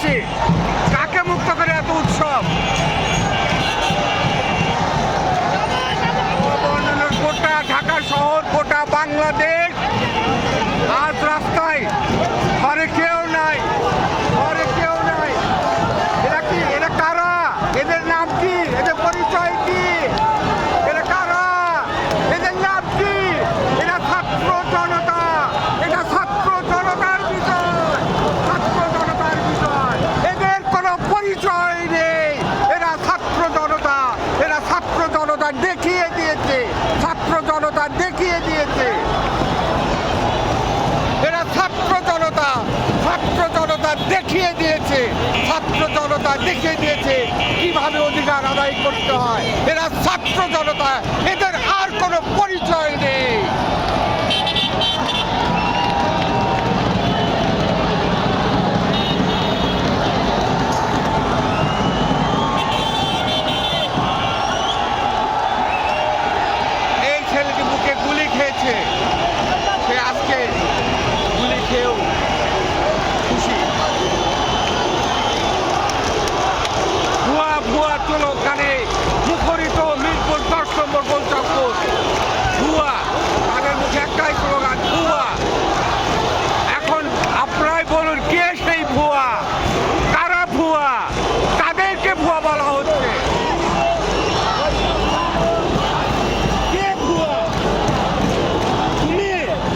খুশি? কাকে মুক্ত করে এত উৎসব? গোটা ঢাকা শহর, গোটা বাংলাদেশ আজ রাস্তায়, ঘরে কেউ নাই, ঘরে কেউ নাই। এরা কি? এরা কারা? এদের নাম কি? এদের পরিচয় কি? এরা কারা? এদের নাম কি? এরা ছাত্র জনতা। এটা ছাত্র জনতার বিষয়, ছাত্র জনতার বিষয়। এদের কোনো পরিচয় নেই। এরা ছাত্র জনতা, এরা ছাত্র জনতা দেখিয়ে দিয়েছে, ছাত্র জনতা দেখিয়ে দিয়েছে। এরা ছাত্র জনতা, ছাত্র জনতা দেখিয়ে দিয়েছে, ছাত্র জনতা দেখিয়ে দিয়েছে কিভাবে অধিকার আদায় করতে হয়। এরা ছাত্র জনতা, এদের আর কোনো পরিচয় নেই। এই ছেলেটি বুকে গুলি খেয়েছে, সে আজকে গুলি খেয়েও খুশি। ভুয়া ভুয়া স্লোগানে মুখরিত মিরপুর 10 নম্বর গোলচত্বর। ভুয়া, তাদের মুখে একটাই স্লোগান, ভুয়া। এখন আপনারাই বলুন, কে সেই ভুয়া? কারা ভুয়া? তাদেরকে ভুয়া বলা হচ্ছে। কে ভুয়া?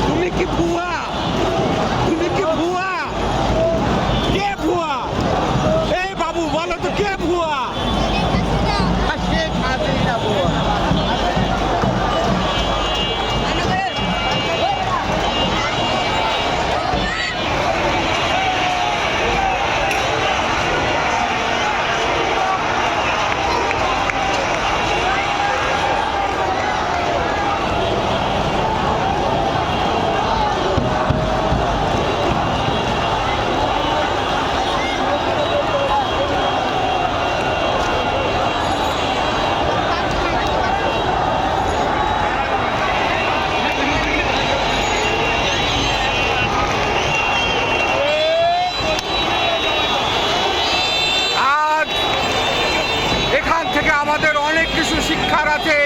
তুমি কি ভুয়া? তুমি কি ভুয়া? কে ভুয়া? এই বাবু বলো তো, কে ভুয়া? শেখ হাসিনা ভুয়া। আমাদের অনেক কিছু শিক্ষার আছে,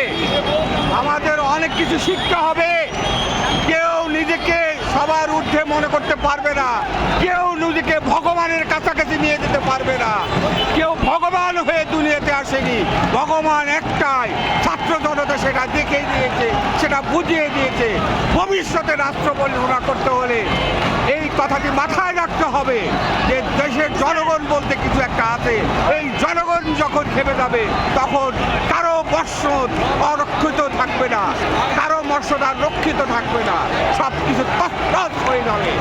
আমাদের অনেক কিছু শিখতে হবে। কেউ নিজেকে সবার ঊর্ধ্বে মনে করতে পারবে না, কেউ নিজেকে ভগবানের কাছাকাছি নিয়ে যেতে পারবে না। কেউ ভগবান হয়ে দুনিয়াতে আসেনি, ভগবান একটাই। ছাত্র জনতা সেটা দেখিয়ে দিয়েছে, সেটা বুঝিয়ে দিয়েছে। ভবিষ্যতে রাষ্ট্র পরিচালনা করতে হলে এই কথাটি মাথায় রাখতে হবে যে দেশের জনগণ বলতে কিছু একটা আছে। এই জনগণ যখন খেপে যাবে, তখন কারো মর্যাদা অরক্ষিত থাকবে না, কারো মর্যাদা রক্ষিত থাকবে না, সব কিছু তছনছ হয়ে যাবে।